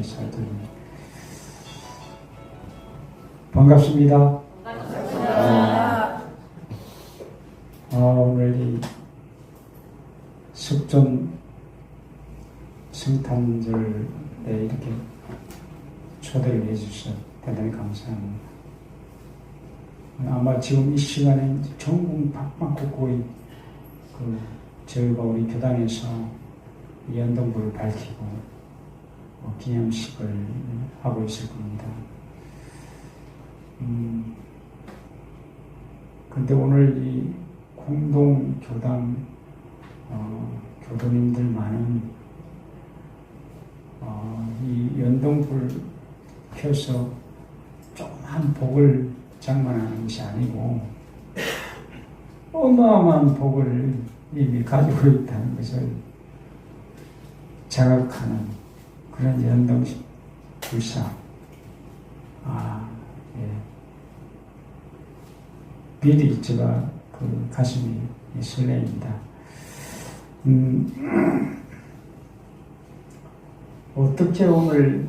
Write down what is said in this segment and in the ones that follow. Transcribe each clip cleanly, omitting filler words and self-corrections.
이렇게 살더니 반갑습니다. 오늘 이 석존 성탄절에 이렇게 초대를 해주셔서 대단히 감사합니다. 아마 지금 이 시간에 전국 박박곡곡의 저희가 우리 교당에서 연등불을 밝히고 기념식을 하고 있을 겁니다. 근데 오늘 이 공동교당 교도님들만은 이 연등불 켜서 조그만 복을 장만하는 것이 아니고 어마어마한 복을 이미 가지고 있다는 것을 자각하는 그런 연등불상. 미리 제가 가슴이 설레입니다. 어떻게 오늘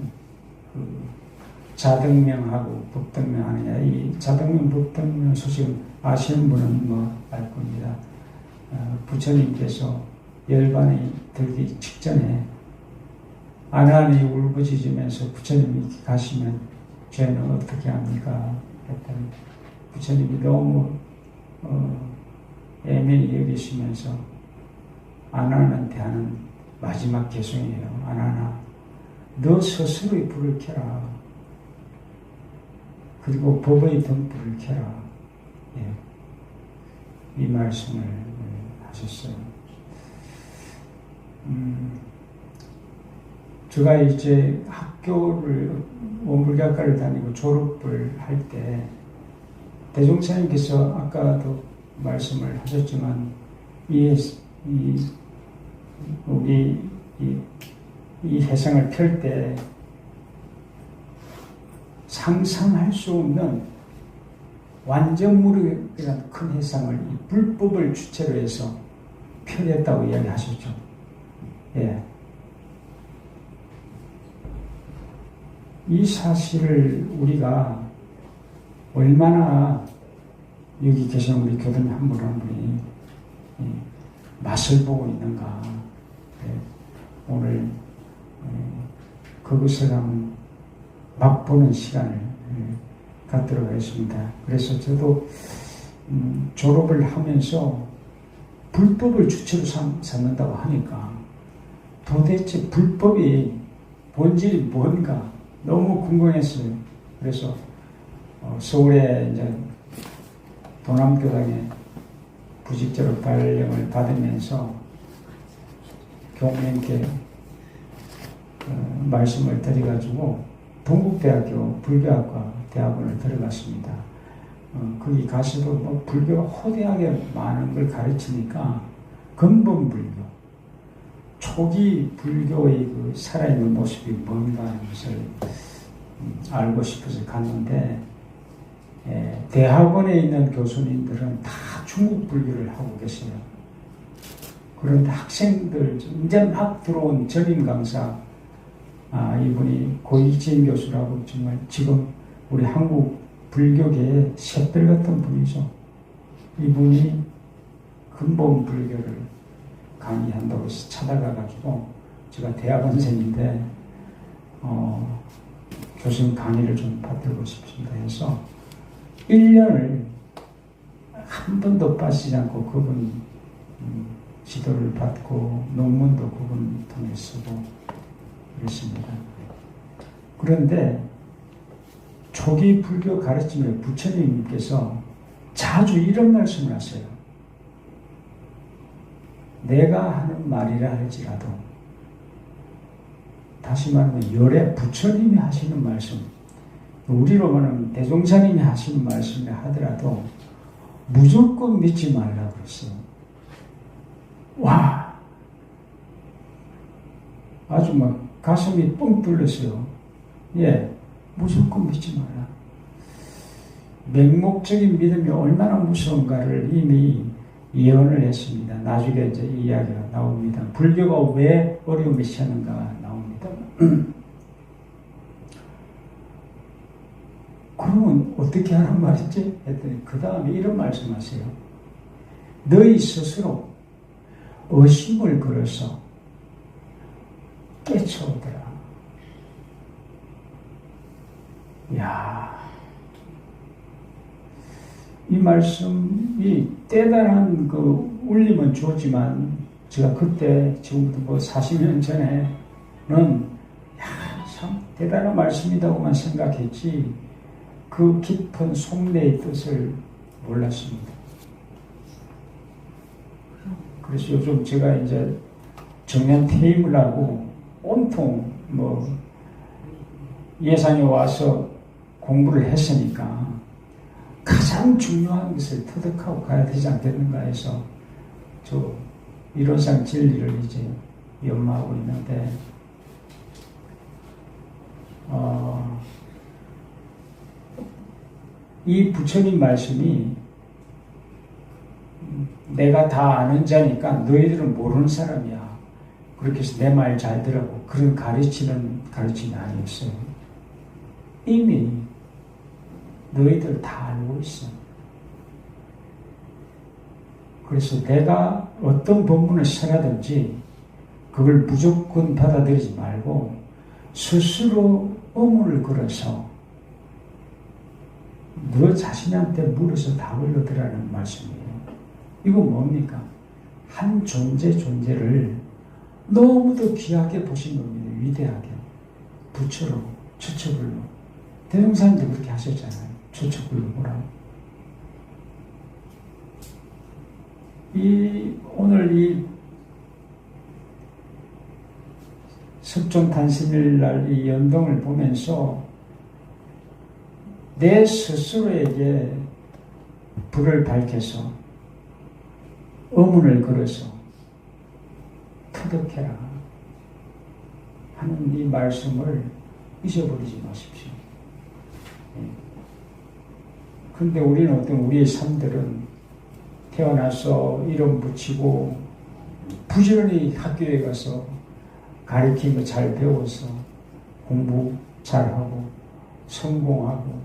자등명하고 법등명하느냐. 이 자등명, 법등명 소식은 아시는 분은 알 겁니다. 부처님께서 열반이 들기 직전에 아난이 울부짖으면서 부처님이 가시면 죄는 어떻게 합니까? 했더니 부처님이 너무 애매히 여기시면서 아난한테 하는 마지막 개송이에요. 아난아, 너 스스로의 불을 켜라. 그리고 법의 등불을 켜라. 이 말씀을 하셨어요. 제가 이제 학교를 원불교학과를 다니고 졸업을 할 때 대종사님께서 아까도 말씀을 하셨지만 우리 이 해상을 펼 때 상상할 수 없는 완전무력이라는 큰 해상을 이 불법을 주체로 해서 펴냈다고 이야기하셨죠. 이 사실을 우리가 얼마나 여기 계신 우리 교도님 한 분 한 분이 맛을 보고 있는가. 오늘 그것을 한번 맛보는 시간을 갖도록 하겠습니다. 그래서 저도 졸업을 하면서 불법을 주체로 삼는다고 하니까 도대체 불법이 본질이 뭔가 너무 궁금했어요. 그래서 서울에 이제 도남교당에 부직자로 발령을 받으면서 교우님께 말씀을 드려가지고 동국대학교 불교학과 대학원을 들어갔습니다. 거기 가서도 불교가 호대하게 많은 걸 가르치니까 근본 불교, 초기 불교의 그 살아있는 모습이 뭔가 하는 것을 알고 싶어서 갔는데 대학원에 있는 교수님들은 다 중국 불교를 하고 계세요. 그런데 학생들 이제 막 들어온 전임 강사 이분이 고이진 교수라고 정말 지금 우리 한국 불교계의 샛별 같은 분이죠. 이분이 근본 불교를 강의한다고 해서 찾아가가지고 제가 대학원생인데 교수님 강의를 좀 받들고 싶습니다 해서 1년을 한 번도 빠지지 않고 그분 지도를 받고 논문도 그분 통해 쓰고 그랬습니다. 그런데 초기 불교 가르침에 부처님께서 자주 이런 말씀을 하세요. 내가 하는 말이라 할지라도, 다시 말하면 열애 부처님이 하시는 말씀, 우리로 말하면 대종사님이 하시는 말씀이라 하더라도 무조건 믿지 말라고 그랬어요. 와, 아주 막 가슴이 뻥 뚫렸어요. 무조건 믿지 마라. 맹목적인 믿음이 얼마나 무서운가를 이미 예언을 했습니다. 나중에 이제 이야기가 나옵니다. 불교가 왜 어려움이 시하는가 나옵니다. 그러면 어떻게 하란 말이지? 했더니 그 다음에 이런 말씀하세요. 너희 스스로 의심을 걸어서 깨쳐오더라. 이야, 이 말씀이 대단한 그 울림은 주었지만 제가 그때 지금부터 뭐 40년 전에는 참 대단한 말씀이라고만 생각했지 그 깊은 속내의 뜻을 몰랐습니다. 그래서 요즘 제가 이제 정년 퇴임을 하고 온통 뭐 예산이 와서 공부를 했으니까 가장 중요한 것을 터득하고 가야 되지 않겠는가 해서 저 일원상 진리를 이제 연마하고 있는데 이 부처님 말씀이 내가 다 아는 자니까 너희들은 모르는 사람이야. 그렇게 해서 내 말 잘 들으라고 그런 가르침이 아니었어요. 이미 너희들 다 알고 있어. 그래서 내가 어떤 법문을 써라든지 그걸 무조건 받아들이지 말고 스스로 의문을 걸어서 너 자신한테 물어서 답을 얻으라는 말씀이에요. 이건 뭡니까? 한 존재를 너무도 귀하게 보신 겁니다. 위대하게. 부처로, 처처불로. 대종사님도 그렇게 하셨잖아요. 처처불로 보라고. 오늘 이 석존탄신일 이 연동을 보면서 내 스스로에게 불을 밝혀서 의문을 걸어서 터득해라 하는 이 말씀을 잊어버리지 마십시오. 근데 우리는 우리의 삶들은 태어나서 이름 붙이고 부지런히 학교에 가서 가르친 거 잘 배워서 공부 잘하고 성공하고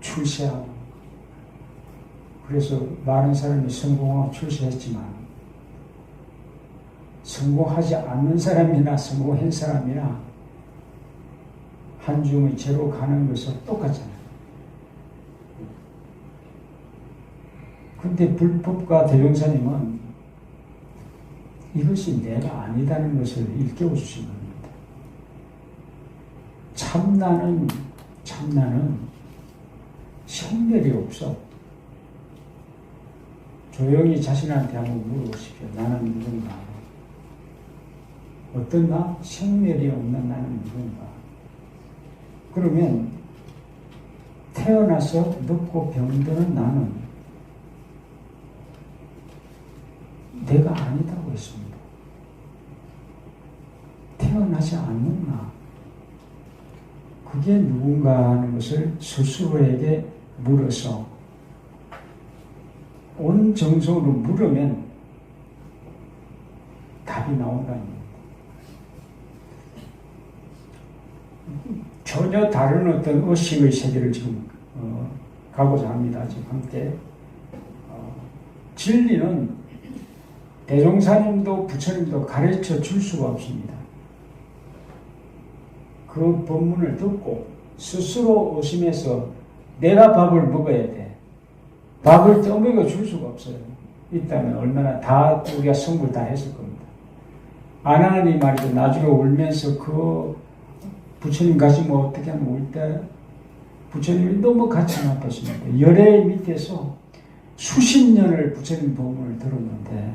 출세하고 그래서 많은 사람이 성공하고 출세했지만 성공하지 않는 사람이나 성공한 사람이나 한중의 죄로 가는 것은 똑같잖아요. 근데 불법과 대종사님은 이것이 내가 아니다는 것을 일깨워 주신 겁니다. 참나는 생멸이 없어. 조용히 자신한테 한번 물어보십시오. 나는 누군가? 어떤 나? 생멸이 없는 나는 누군가? 그러면 태어나서 늙고 병드는 나는 내가 아니다고 했습니다. 태어나지 않는 나. 그게 누군가 하는 것을 스스로에게 물어서 온 정성으로 물으면 답이 나온다는 겁니다. 전혀 다른 어떤 의식의 세계를 지금 가고자 합니다. 지금 함께. 진리는 대종사님도 부처님도 가르쳐 줄 수가 없습니다. 그 법문을 듣고 스스로 의심해서 내가 밥을 먹어야 돼. 밥을 떠먹여 줄 수가 없어요. 있다면 얼마나 다 우리가 성불 다 했을 겁니다. 안 하는 이 말이죠. 나중에 울면서 그 부처님 가시면 어떻게 하면 울 때 부처님이 너무 가슴 아팠습니다. 열애 밑에서 수십 년을 부처님 법문을 들었는데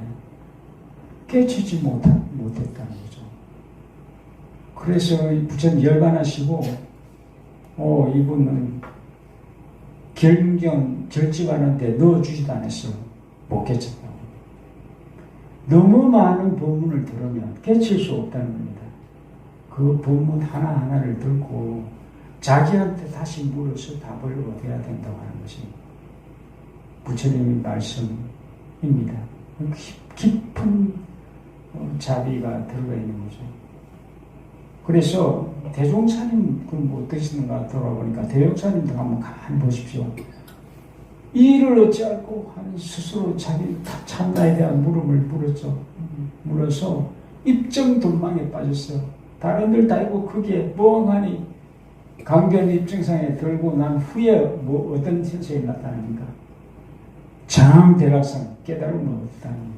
깨치지 못했다는 거죠. 그래서 부처님 열반하시고 이분은 결집하는데 넣어주지도 않았어요. 못 깨쳤다고. 너무 많은 법문을 들으면 깨칠 수 없다는 겁니다. 그 법문 하나하나를 들고 자기한테 다시 물어서 답을 얻어야 된다고 하는 것이 부처님의 말씀입니다. 깊은 자비가 들어가 있는 거죠. 그래서 대종사님 그뭐 어떠시는가 돌아보니까 대종사님도 한번 가만히 보십시오. 이를 어찌할꼬 하는 스스로 자기 참나에 대한 물음을 물었죠. 물어서 입정돌망에 빠졌어요. 다른들 다 있고 거기에 멍하니 강변 입증상에 들고 난 후에 뭐 어떤 현상이 나타납니까? 장대각상 깨달음은 없다는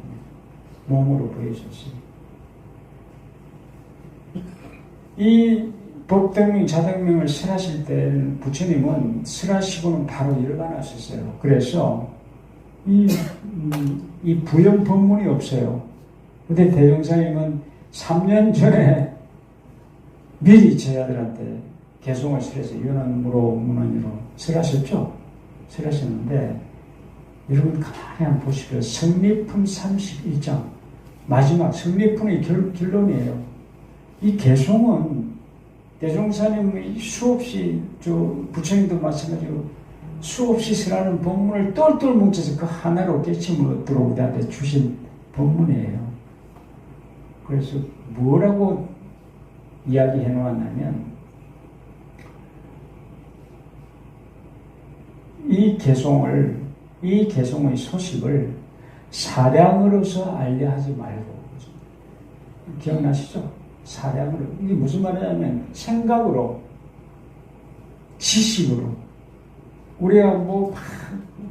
몸으로 보여줬어요. 이 법등명, 자등명을 설하실 때 부처님은 설하시고는 바로 일어나셨어요. 그래서 이 부연 법문이 없어요. 근데 대종사님은 3년 전에 미리 제자들한테 개송을 설해서 윤언무로 문언으로 설하셨죠. 설하셨는데 여러분 가만히 한번 보십시오. 성리품 31장 마지막 성리품의 결론이에요. 이 개송은 대종사님의 수없이 부처님도 마찬가지로 수없이 설하는 법문을 똘똘 뭉쳐서 그 하나로 깨침을 얻도록 우리한테 주신 법문이에요. 그래서 뭐라고 이야기해 놓았냐면 이 개송의 소식을 사량으로서 알려하지 말고 기억나시죠? 사량으로. 이게 무슨 말이냐면 생각으로 지식으로 우리가 뭐 막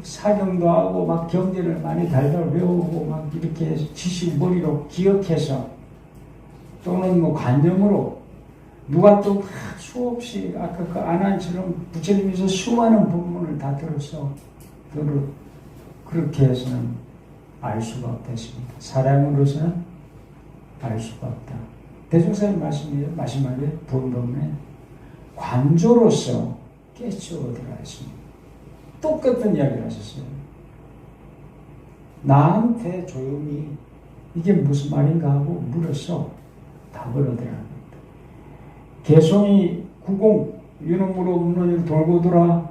사경도 하고 막 경제를 많이 달달 외우고 막 이렇게 지식 머리로 기억해서 또는 뭐 관념으로 누가 또 막 수없이 아까 그 아난처럼 부처님께서 수많은 법문을 다 들어서 그렇게 해서는 알 수가 없다십니다. 사량으로서는 알 수가 없다. 대종사님 말씀이에요. 마지막에 본법에 관조로서 깨쳐 얻으라 했습니다. 똑같은 이야기를 하셨어요. 나한테 조용히 이게 무슨 말인가 하고 물어서 답을 얻으라는 겁니다. 개송이 구공 윤언무로 문헌을 돌고 돌아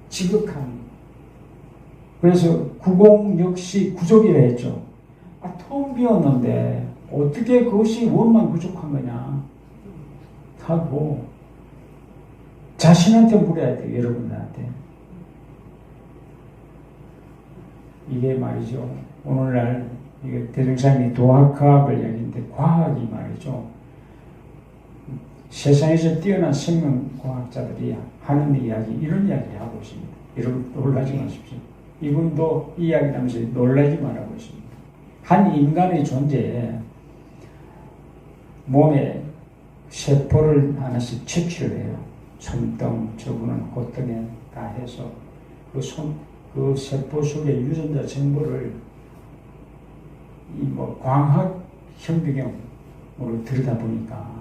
지극한 그래서 구공 역시 구족이라 했죠. 텅 비었는데 어떻게 그것이 원만 부족한 거냐 하고 자신한테 물어야 돼요. 여러분들한테. 이게 말이죠. 오늘날 대종사님이 도학과학을 얘기했는데 과학이 말이죠. 세상에서 뛰어난 생명과학자들이 하는 이야기, 이런 이야기 하고 있습니다. 여러분 놀라지 마십시오. 이분도 이야기 하면서 놀라지 말라고 있습니다. 한 인간의 존재에 몸에 세포를 하나씩 채취를 해요. 손등, 저분은 콧등에 다 해서 그 세포 속의 유전자 정보를 광학 현미경으로 들여다보니까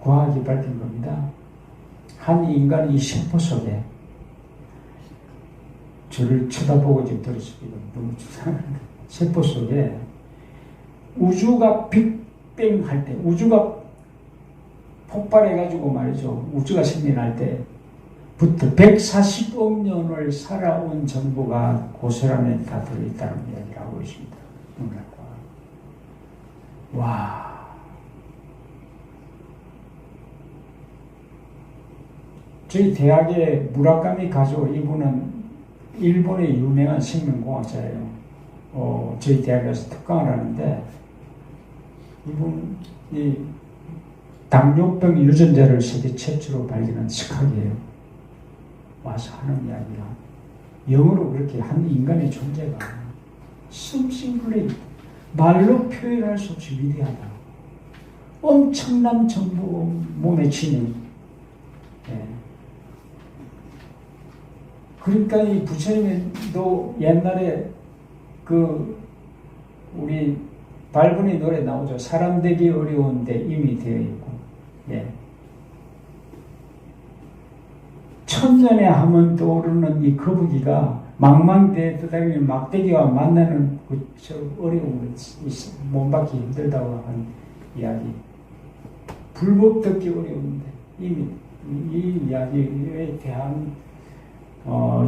과학이 밝힌 겁니다. 한 인간이 이 세포 속에 저를 쳐다보고 지금 들었습니다. 너무 추상한데 세포 속에 우주가 빅뱅할 때 우주가 폭발해가지고 말이죠. 우주가 생겨날 때부터 140억 년을 살아온 정보가 고스란히 다 들어있다는 이야기를 하고 있습니다. 와. 저희 대학의 무라카미 가조 이분은 일본의 유명한 생명공학자예요. 저희 대학에서 특강을 하는데 이분이 당뇨병 유전자를 세계 최초로 발견한 스카이예요. 와서 하는 이야기가 영어로 그렇게 한 인간의 존재가 심싱글레이 말로 표현할 수 없이 위대하다. 엄청난 정보 몸에 지닌 그러니까 이 부처님도 옛날에 우리 발본의 노래 나오죠. 사람 되기 어려운데 이미 되어 있고, 천년에 하면 떠오르는 이 거북이가 망망대해 떠다니는 막대기와 만나는 그 어려움을 몸받기 힘들다고 하는 이야기. 불법 듣기 어려운데 이미 이 이야기에 대한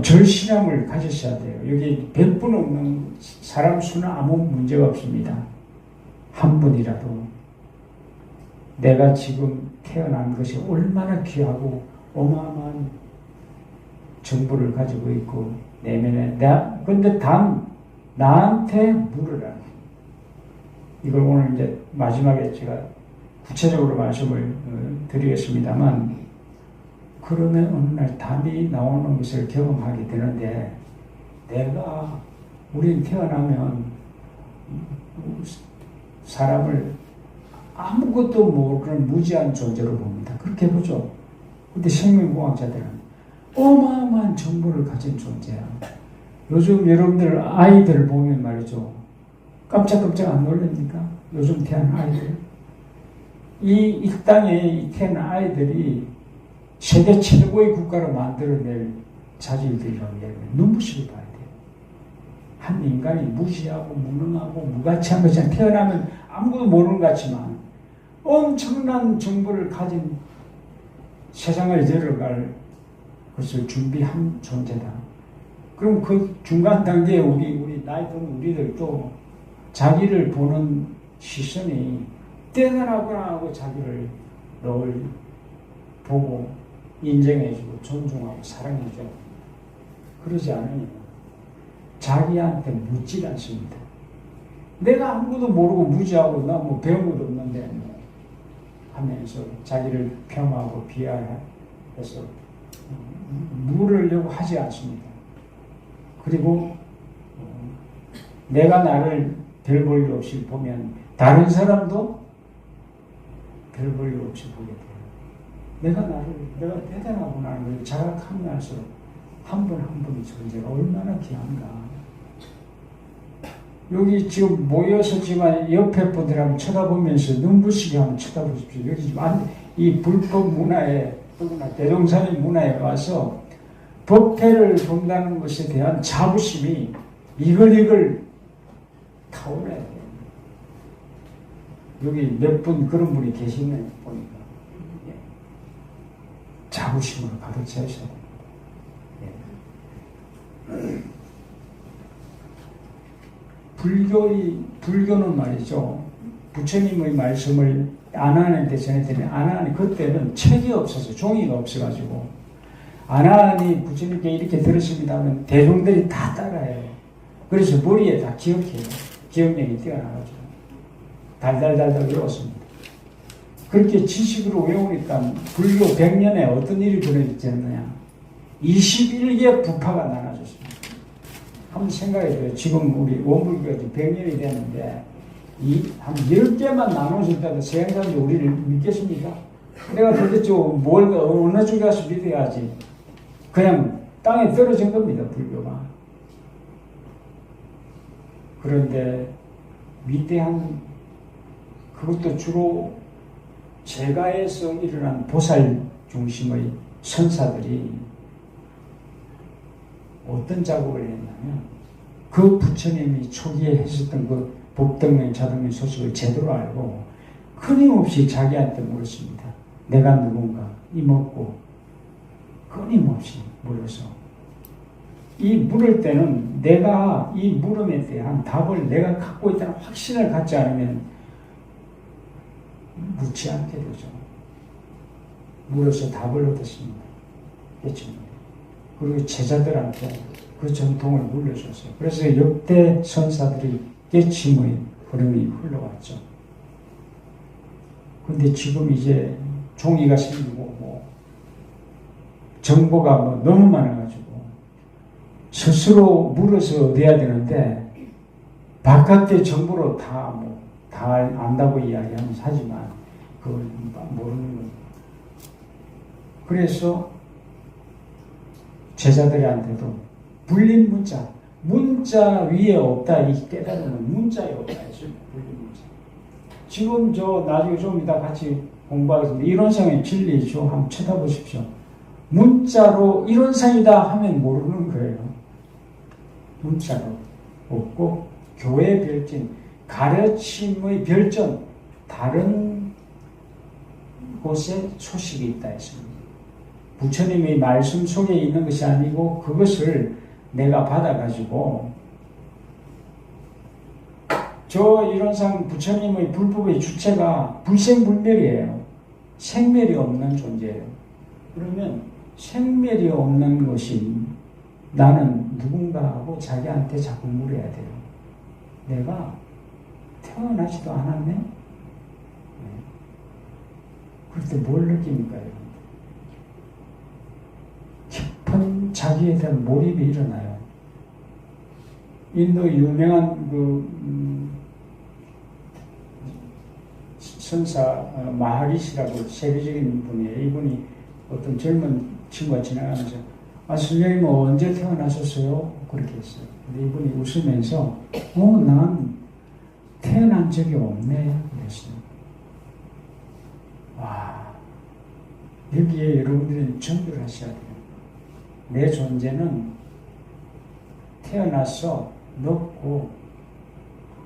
절실함을 가지셔야 돼요. 여기 100분 없는 사람 수는 아무 문제가 없습니다. 한 분이라도 내가 지금 태어난 것이 얼마나 귀하고 어마어마한 정보를 가지고 있고 내면에 근데 단 나한테 물으라. 이걸 오늘 이제 마지막에 제가 구체적으로 말씀을 드리겠습니다만, 그러면 어느 날 답이 나오는 것을 경험하게 되는데, 우린 태어나면 사람을 아무것도 모르는 무지한 존재로 봅니다. 그렇게 보죠. 근데 생명공학자들은 어마어마한 정보를 가진 존재야. 요즘 여러분들 아이들 보면 말이죠. 깜짝깜짝 안 놀랍니까? 요즘 태어난 아이들. 이 땅에 태어난 아이들이 세계 최고의 국가로 만들어낼 자질들이라고 얘기해요. 눈부시게 봐야 돼요. 한 인간이 무시하고 무능하고 무가치한 것이 태어나면 아무것도 모르는 것 같지만 엄청난 정보를 가진 세상을 열어갈 것을 준비한 존재다. 그럼 그 중간 단계에 우리 나이 드는 우리들도 자기를 보는 시선이 대단하구나 하고 자기를 늘 보고 인정해주고 존중하고 사랑해줘. 그러지 않으면 자기한테 묻질 않습니다. 내가 아무것도 모르고 무지하고 나 뭐 배운 것도 없는데 뭐 하면서 자기를 폄하하고 비하해서 물으려고 하지 않습니다. 그리고 내가 나를 별 볼 일 없이 보면 다른 사람도 별 볼 일 없이 보게 돼요. 내가 대단하구나 하는 걸 자각하면서 한 분 한 분의 존재가 얼마나 귀한가. 여기 지금 모여서지만 옆에 분들 한번 쳐다보면서 눈부시게 한번 쳐다보십시오. 여기 지금 이 불법 문화에, 또나 대종사님 문화에 와서 법회를 본다는 것에 대한 자부심이 이걸 타오르야 돼요. 여기 몇 분 그런 분이 계시네 보니까. 자부심으로 가득 채우셔야 돼요. 불교는 말이죠. 부처님의 말씀을 아나한테 전해드리는 아나한이 그때는 책이 없어서 종이가 없어가지고 아나한이 부처님께 이렇게 들었습니다 하면 대중들이 다 따라해요. 그래서 머리에 다 기억해요. 기억력이 뛰어나가지고 달달달달 외웠습니다. 그렇게 지식으로 외우니까 불교 100년에 어떤 일이 벌어졌느냐. 21개 부파가 나눠졌습니다. 한번 생각해봐요. 지금 우리 원불교가 100년이 됐는데 한 10개만 나눠준다고 세상사람이 우리를 믿겠습니까? 내가 도대체 어느 쪽에 가서 믿어야지. 그냥 땅에 떨어진 겁니다. 불교가. 그런데 위대한, 그것도 주로 제가에서 일어난 보살 중심의 선사들이 어떤 작업을 했냐면 그 부처님이 초기에 했었던 그 법등명 자등명 소식을 제대로 알고 끊임없이 자기한테 물었습니다. 내가 누군가 이먹고 끊임없이 물어서 이 물을 때는 내가 이 물음에 대한 답을 내가 갖고 있다는 확신을 갖지 않으면 묻지 않게 되죠. 물어서 답을 얻었습니다. 그리고 제자들한테 그 전통을 물려줬어요. 그래서 역대 선사들이 깨침의 흐름이 흘러왔죠. 근데 지금 이제 종이가 생기고 정보가 너무 많아가지고 스스로 물어서 얻어야 되는데 바깥의 정보로 다 안다고 이야기하면 하지만 그걸 모르는 거예요. 그래서 제자들한테도 불린 문자 위에 없다, 이 깨달음은 문자에 없다 했어요. 불린 문자. 지금 나중에 좀 이따 같이 공부하겠습니다. 이론상의 진리죠. 한번 쳐다보십시오. 문자로 이론상이다 하면 모르는 거예요. 문자로 없고 교회 별진, 가르침의 별전, 다른 곳에 소식이 있다 했습니다. 부처님의 말씀 속에 있는 것이 아니고 그것을 내가 받아가지고 저 이론상 부처님의 불법의 주체가 불생불멸이에요. 생멸이 없는 존재예요. 그러면 생멸이 없는 것이 나는 누군가 하고 자기한테 자꾸 물어야 돼요. 내가 태어나지도 않았네? 네. 그럴 때 뭘 느낍니까? 깊은 자기에 대한 몰입이 일어나요. 인도 유명한 선사 마하리시라고 세계적인 분이에요. 이분이 어떤 젊은 친구가 지나가면서 스님은 언제 태어나셨어요? 그렇게 했어요. 근데 이분이 웃으면서 난 태어난 적이 없네 그랬어요. 와, 여기에 여러분들은 정교를 하셔야 돼요. 내 존재는 태어나서 늙고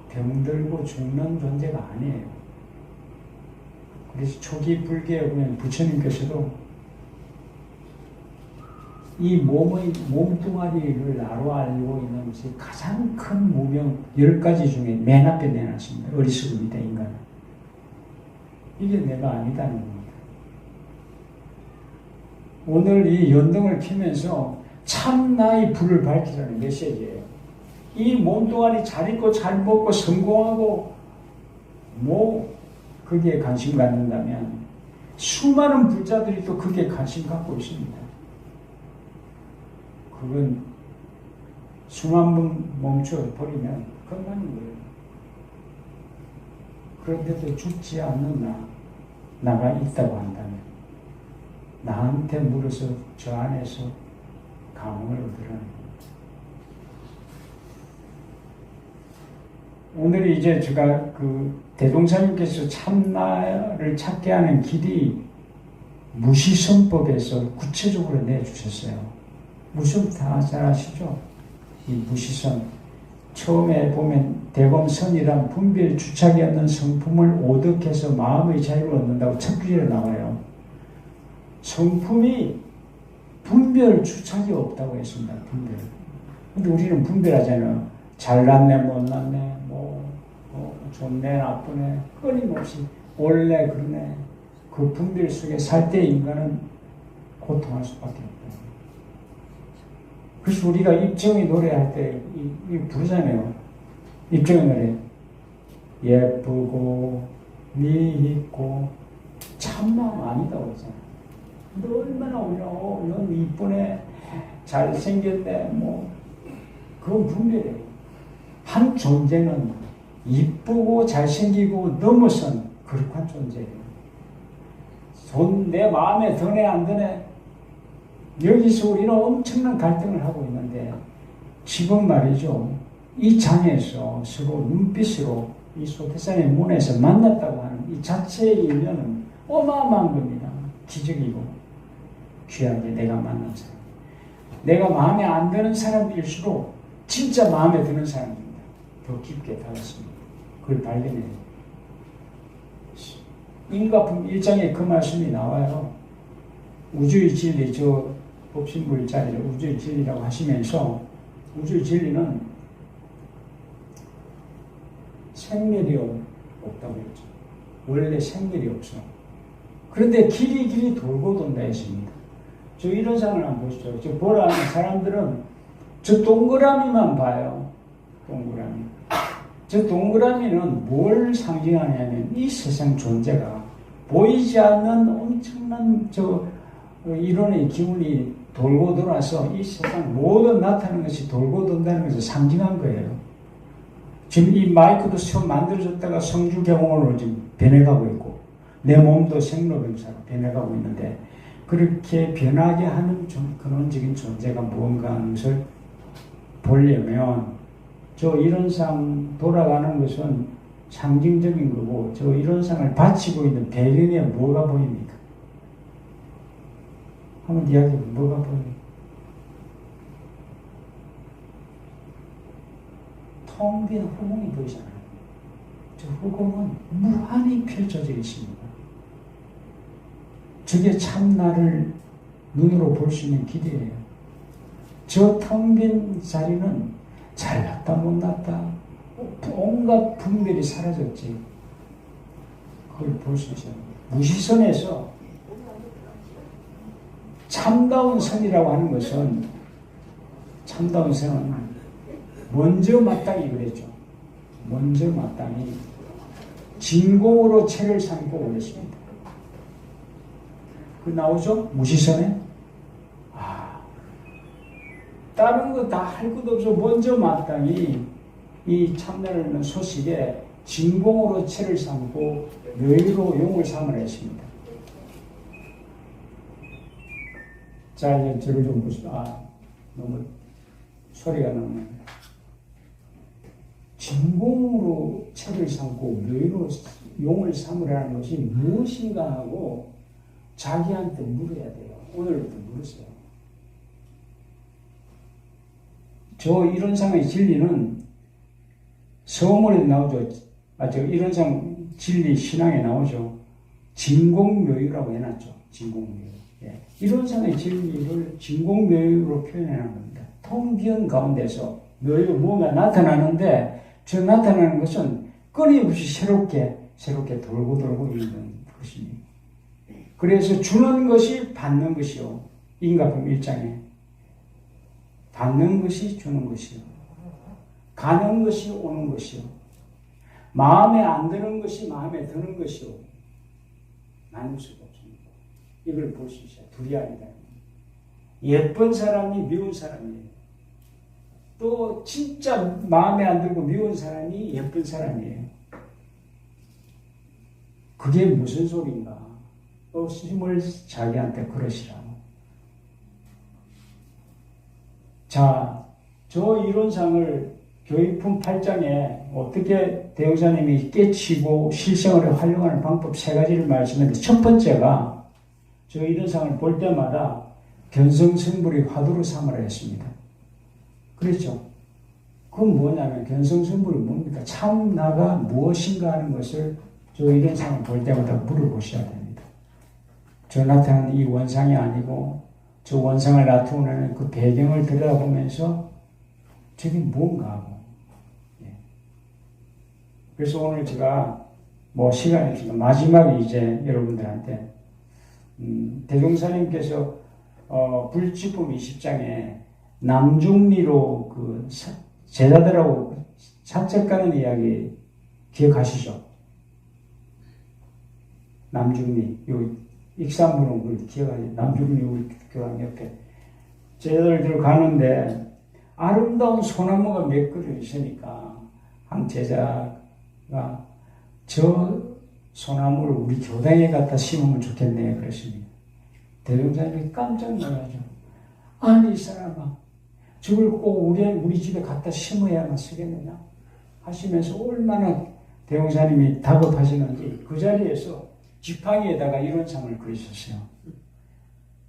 병들고 죽는 존재가 아니에요. 그래서 초기 불교에 보면 부처님께서도 이 몸뚱아리를 나로 알고 있는 것이 가장 큰 무명 10가지 중에 맨 앞에 내놨습니다. 어리석음이다, 인간은. 이게 내가 아니다는 겁니다. 오늘 이 연등을 켜면서 참 나의 불을 밝히라는 메시지예요. 이 몸뚱아리 잘 입고 잘 먹고 성공하고 거기에 관심 갖는다면 수많은 부자들이 또 거기에 관심 갖고 있습니다. 그건 수만 번 멈춰버리면 끝나는 거예요. 그런데도 죽지 않는 나가 있다고 한다면 나한테 물어서 저 안에서 감흥을 얻으라는 겁니다. 오늘 이제 제가 대종사님께서 참나를 찾게 하는 길이 무시선법에서 구체적으로 내주셨어요. 무슨 다 잘 아시죠? 이 무시선. 처음에 보면 대범선이란 분별 주착이 없는 성품을 오득해서 마음의 자유를 얻는다고 첫 구절에 나와요. 성품이 분별 주착이 없다고 했습니다. 분별. 근데 우리는 분별하잖아요. 잘났네, 못났네, 좋네, 나쁘네, 끊임없이 원래 그러네. 그 분별 속에 살 때 인간은 고통할 수밖에 없다. 그래서 우리가 입정이 노래할 때 부르잖아요. 입정이 노래. 예쁘고 미있고 참마음 아니다고 그러잖아요. 너 얼마나 올려? 넌 이쁘네, 잘생겼네, 그건 분별이에요. 한 존재는 이쁘고 잘생기고 넘어선 거룩한 존재예요. 내 마음에 드네 안 드네. 여기서 우리는 엄청난 갈등을 하고 있는데 지금 말이죠. 이 장에서 서로 눈빛으로 이 소태산의 문에서 만났다고 하는 이 자체의 인연은 어마어마한 겁니다. 기적이고 귀하게 내가 만난 사람. 내가 마음에 안 드는 사람일수록 진짜 마음에 드는 사람입니다. 더 깊게 다뤘습니다. 그걸 발견해요. 인과품 1장에 그 말씀이 나와요. 우주의 진리, 법신불자리를 우주의 진리라고 하시면서 우주의 진리는 생멸이 없다고 했죠. 원래 생멸이 없어. 그런데 길이 돌고 돈다 했습니다. 저 이런 상을 한번 보시죠. 저 보라는 사람들은 저 동그라미만 봐요. 동그라미. 저 동그라미는 뭘 상징하냐면 이 세상 존재가 보이지 않는 엄청난 이론의 기운이 돌고 돌아서 이 세상 모든 나타나는 것이 돌고 돈다는 것을 상징한 거예요. 지금 이 마이크도 처음 만들어졌다가 성주경으로 지금 변해가고 있고 내 몸도 생로병사로 변해가고 있는데 그렇게 변하게 하는 근원적인 존재가 무언가 하는 것을 보려면 저 이론상 돌아가는 것은 상징적인 거고 저 이론상을 바치고 있는 배경에 뭐가 보입니까? 한번 이야기해 뭐가 보여요? 텅 빈 허공이 보이잖아요. 저 허공은 무한히 펼쳐져 있습니다. 저게 참나를 눈으로 볼 수 있는 길이에요. 저 텅 빈 자리는 잘났다 못났다 온갖 분별이 사라졌지. 그걸 볼 수 있어요. 무시선에서 참다운 선이라고 하는 것은, 참다운 선은 먼저 마땅히 그랬죠. 먼저 마땅히 진공으로 채를 삼고 그랬습니다. 그 나오죠? 무시선에. 다른 거 다 할 것도 없어. 먼저 마땅히 이 참나라는 소식에 진공으로 채를 삼고 묘의로 용을 삼으라 했습니다. 자, 이제 저를 좀 보시다. 너무 소리가 나네. 진공으로 채를 삼고 묘의로 용을 삼으라는 것이 무엇인가 하고 자기한테 물어야 돼요. 오늘부터 물으세요. 저 이론상의 진리는 서문에도 나오죠. 저 이론상 진리 신앙에 나오죠. 진공묘유라고 해놨죠. 진공묘유. 예. 이론상의 진리를 진공묘유로 표현하는 겁니다. 통변 가운데서 묘유가 뭔가 나타나는데 저 나타나는 것은 끊임없이 새롭게 돌고 있는 것입니다. 그래서 주는 것이 받는 것이요. 인가품 1장에 받는 것이 주는 것이요. 가는 것이 오는 것이요. 마음에 안 드는 것이 마음에 드는 것이요. 나눌 수가 없습니다. 이걸 볼 수 있어요. 둘이 아니다. 예쁜 사람이 미운 사람이에요. 또 진짜 마음에 안 들고 미운 사람이 예쁜 사람이에요. 그게 무슨 소리인가? 또 스님을 자기한테 그러시라고. 자, 저 이론상을 교육품 8장에 어떻게 대우자님이 깨치고 실생활에 활용하는 방법 3가지를 말씀했는데, 첫 번째가 저 이론상을 볼 때마다 견성성불이 화두로 삼으라 했습니다. 그렇죠? 그건 뭐냐면 견성성불이 뭡니까? 참나가 무엇인가 하는 것을 저 이론상을 볼 때마다 물어보셔야 됩니다. 저 나타나는 이 원상이 아니고 저 원상을 나타내는 그 배경을 들여다보면서 저게 뭔가 하고. 예. 그래서 오늘 제가 시간이 있으니까 마지막에 이제 여러분들한테 대종사님께서 불치품 20장에 남중리로 그 제자들하고 산책 가는 이야기 기억하시죠? 남중리, 요 익산분홍 기억하시죠? 남중리 교황 옆에 제자들 가는데 아름다운 소나무가 몇 그루 있으니까 한 제자가 저 소나무를 우리 교당에 갖다 심으면 좋겠네 그러십니다. 대종사님이 깜짝 놀라죠. 아니 이 사람아, 저걸 꼭 우리 집에 갖다 심어야만 쓰겠느냐 하시면서 얼마나 대종사님이 다급하시는지 그 자리에서 지팡이에다가 이론상을 그리셨어요.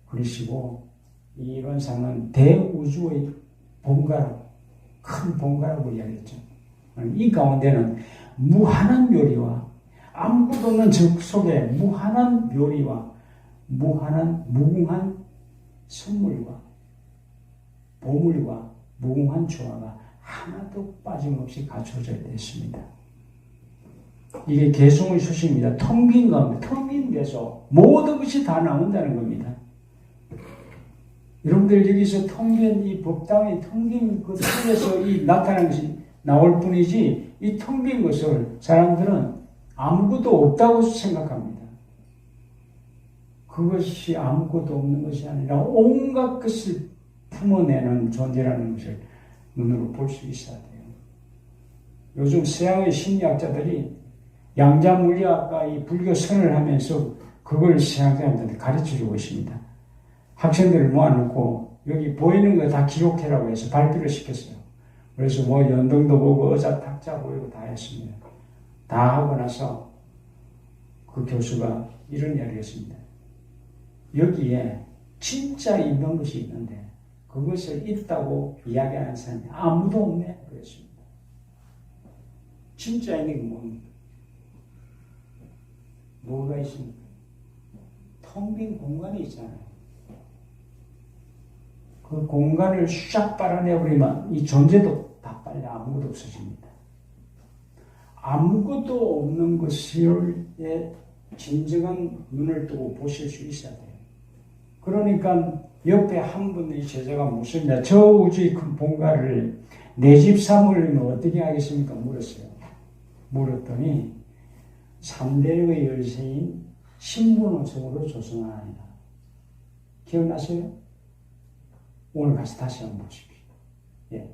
그리시고 이 이론상은 대우주의 본가라고, 큰 본가라고 이야기했죠. 이 가운데는 무한한 묘리와 아무것도 없는 저 속에 무한한 묘리와 무한한 무궁한 선물과 보물과 무궁한 조화가 하나도 빠짐없이 갖춰져 있습니다. 이게 개성의 수식입니다. 텅 빈 가운데, 텅 빈 데서 모든 것이 다 나온다는 겁니다. 여러분들 여기서 텅 빈 이 법당의 텅 빈 그 속에서 이 나타나는 것이 나올 뿐이지, 이 텅 빈 것을 사람들은 아무것도 없다고 생각합니다. 그것이 아무것도 없는 것이 아니라 온갖 것을 품어내는 존재라는 것을 눈으로 볼 수 있어야 돼요. 요즘 서양의 심리학자들이 양자물리학과 이 불교 선을 하면서 그걸 서양사람들한테 가르쳐주고 있습니다. 학생들을 모아놓고 여기 보이는 거 다 기록해라고 해서 발표를 시켰어요. 그래서 연등도 보고 의자 탁자 보이고 다 했습니다. 다 하고 나서 그 교수가 이런 이야기를 했습니다. 여기에 진짜 있는 것이 있는데 그것을 있다고 이야기하는 사람이 아무도 없네 그랬습니다. 진짜 있는 게 뭡니까? 뭐가 있습니까? 텅 빈 공간이 있잖아요. 그 공간을 쫙 빨아내버리면 이 존재도 다 빨리 아무것도 없어집니다. 아무것도 없는 것을 진정한 눈을 뜨고 보실 수 있어야 돼요. 그러니까 옆에 한 분의 제자가 묻습니다. 저 우주의 큰 본가를 내 집 삼으려면 어떻게 하겠습니까? 물었어요. 물었더니 3대의 열세인 신분호성으로 조성하나이다. 기억나세요? 오늘 가서 다시 한번 보십시오. 예.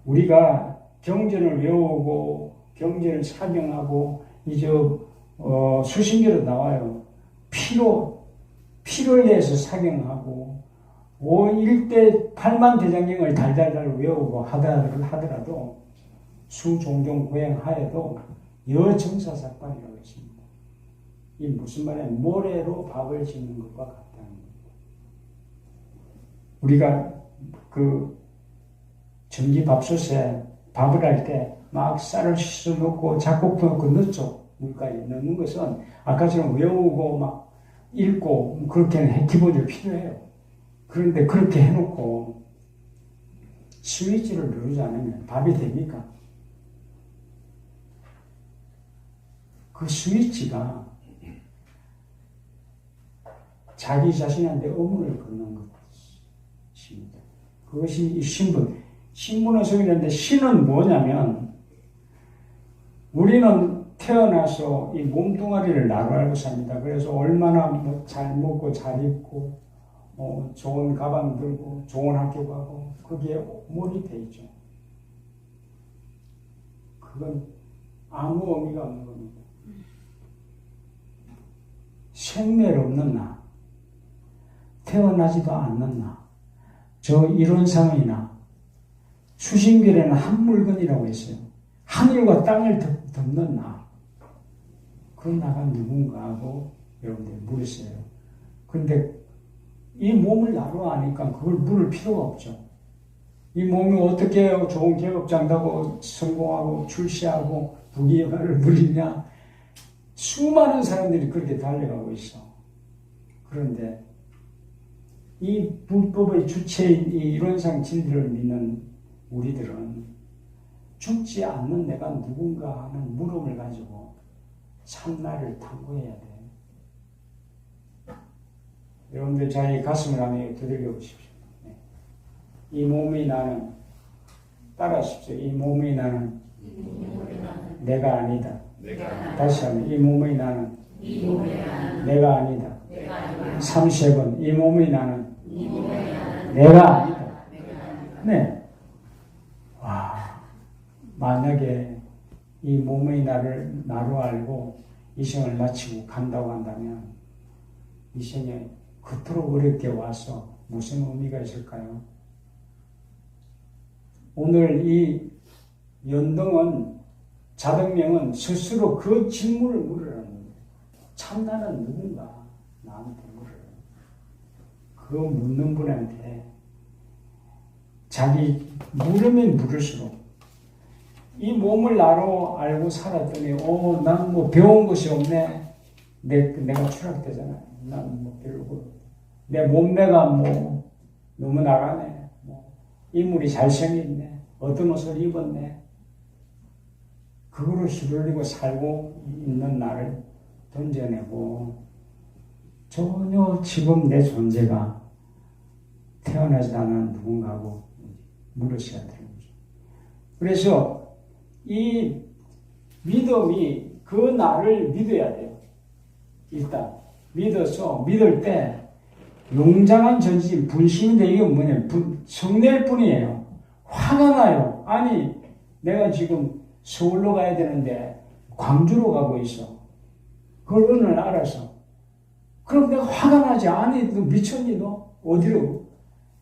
우리가 경전을 외우고 경전을 사경하고 이제 수신계로 나와요. 피를 내서 사경하고 1대 8만 대장경을 달달달 외우고 하더라도 수종종 고행하여도 여정사삭반이라고 했습니다. 이 무슨 말이냐? 모래로 밥을 짓는 것과 같다는 겁니다. 우리가 그 전기밥솥에 밥을 할 때 막 쌀을 씻어 놓고 잡곡 넣고 넣죠. 물까지 넣는 것은 아까처럼 외우고 막 읽고 그렇게는 기본적으로 필요해요. 그런데 그렇게 해놓고 스위치를 누르지 않으면 밥이 됩니까? 그 스위치가 자기 자신한테 의문을 걷는 것입니다. 그것이 이 신분호성이라는데 신은 뭐냐면 우리는 태어나서 이 몸뚱아리를 나로 알고 삽니다. 그래서 얼마나 잘 먹고 잘 입고 좋은 가방 들고 좋은 학교 가고 거기에 몰입돼 있죠. 그건 아무 의미가 없는 겁니다. 생멸 없는 나, 태어나지도 않는 나, 저 이론상이나 수신결에는 한 물건이라고 했어요. 하늘과 땅을 덮는 나. 그 나가 누군가 하고 여러분들 물으세요. 그런데 이 몸을 나로 아니까 그걸 물을 필요가 없죠. 이 몸이 어떻게 좋은 계급장다고 성공하고 출세하고 부귀영화를 누리냐. 수많은 사람들이 그렇게 달려가고 있어. 그런데 이 불법의 주체인 이 이론상 진리를 믿는 우리들은 죽지 않는 내가 누군가 하는 물음을 가지고 참나를 탐구해야 돼. 여러분들 자기 가슴을 한번 두들겨 보십시오. 이 몸이 나는, 따라하십시오. 이 몸이 나는 내가 아니다. 다시 한번 이 몸의 나는 내가 아니다. 30번 이 몸의 나는 내가 아니다. 네. 와, 만약에 이 몸의 나를 나로 알고 이 생을 마치고 간다고 한다면 이 생에 그토록 어렵게 와서 무슨 의미가 있을까요? 오늘 이 연등은 자등명은 스스로 그 질문을 물으라는 거예요. 참나는 누군가? 나한테 물어요. 그 묻는 분한테 자기 물으면 물을수록 이 몸을 나로 알고 살았더니 난 뭐 배운 것이 없네. 내가 추락되잖아요. 난 뭐 별로고 내 몸매가 뭐 너무 나가네. 뭐 인물이 잘생겼네. 어떤 옷을 입었네. 그거로 휘둘리고 살고 있는 나를 던져내고 전혀 지금 내 존재가 태어나지 않은 누군가고 물으셔야 되는 거죠. 그래서 이 믿음이 그 나를 믿어야 돼요. 일단 믿어서 믿을 때 용장한 전심 분심인데 이게 뭐냐면 성낼 뿐이에요. 화가 나요. 아니 내가 지금 서울로 가야 되는데 광주로 가고 있어. 그걸 어느 날 알아서. 그럼 내가 화가 나지. 아니 너 미쳤니 너? 어디로?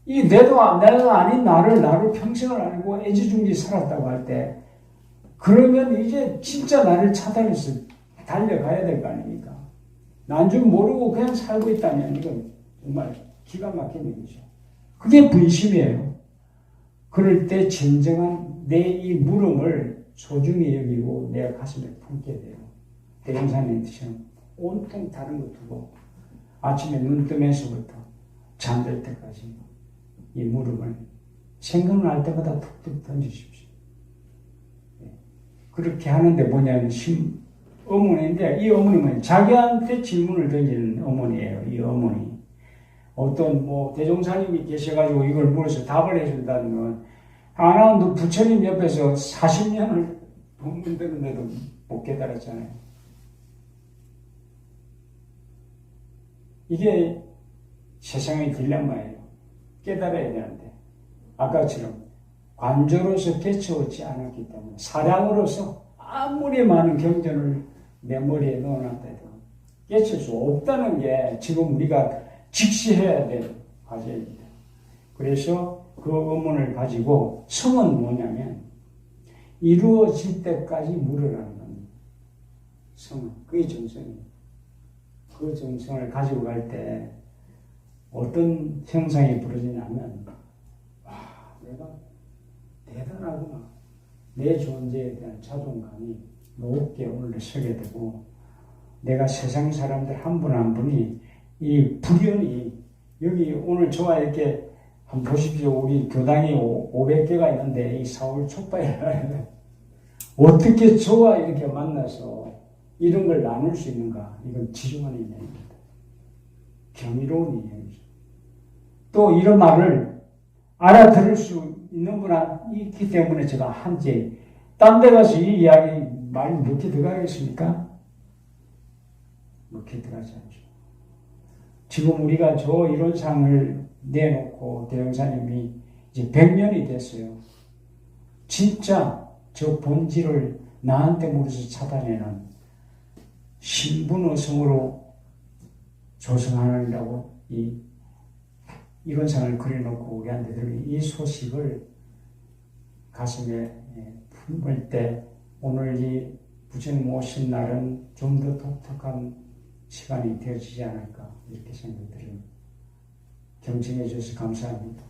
이 내가 아닌 나를 평생을 알고 애지중지 살았다고 할 때 그러면 이제 진짜 나를 차단해서 달려가야 될 거 아닙니까? 난 줄 모르고 그냥 살고 있다면 이건 정말 기가 막힌 일이죠. 그게 분심이에요. 그럴 때 진정한 내 이 물음을 소중히 여기고 내 가슴에 품게 돼요. 대형사님처럼 온통 다른 거 두고 아침에 눈 뜨면서부터 잠들 때까지 이 물음을 생각날 때마다 툭툭 던지십시오. 그렇게 하는데 뭐냐면 어머니인데 이 어머님은 자기한테 질문을 던지는 어머니예요. 이 어머니. 어떤 뭐 대종사님이 계셔가지고 이걸 물어서 답을 해준다는 건 아나운도 부처님 옆에서 40년을 법문 들었는데도 못 깨달았잖아요. 이게 세상의 딜레마예요. 깨달아야 되는데 아까처럼 관조로서 깨쳐오지 않았기 때문에 사량으로서 아무리 많은 경전을 내 머리에 넣어놨다 해도 깨칠 수 없다는 게 지금 우리가 직시해야 될 과제입니다. 그래서 그 의문을 가지고 성은 뭐냐면 이루어질 때까지 물으라는 겁니다. 성은 그게 정성이에요. 그 정성을 가지고 갈 때 어떤 형상이 벌어지냐면 와, 내가 대단하구나. 내 존재에 대한 자존감이 높게 올라서게 되고 내가 세상 사람들 한 분 한 분이 이 불연이 여기 오늘 저와 이렇게 한번 보십시오. 우리 교당이 500개가 있는데 이 4월 촉발에 어떻게 저와 이렇게 만나서 이런 걸 나눌 수 있는가? 이건 지중한 인연입니다. 경이로운 인연이죠. 또 이런 말을 알아들을 수 있는 분 있기 때문에 제가 한지 딴 데 가서 이 이야기 말 몇개 들어가겠습니까? 몇개 들어가지 않죠. 지금 우리가 저 이론상을 내놓고 대형사님이 이제 100년이 됐어요. 진짜 저 본질을 나한테 물어서 찾아내는 신분의성으로 조성하려고 이 이론상을 그려놓고 우리한테 들은 이 소식을 가슴에 품을 때 오늘 이 부처님 오신 날은 좀 더 독특한 시간이 되어지지 않을까 이렇게 생각이 듭니다. 경청해 주셔서 감사합니다.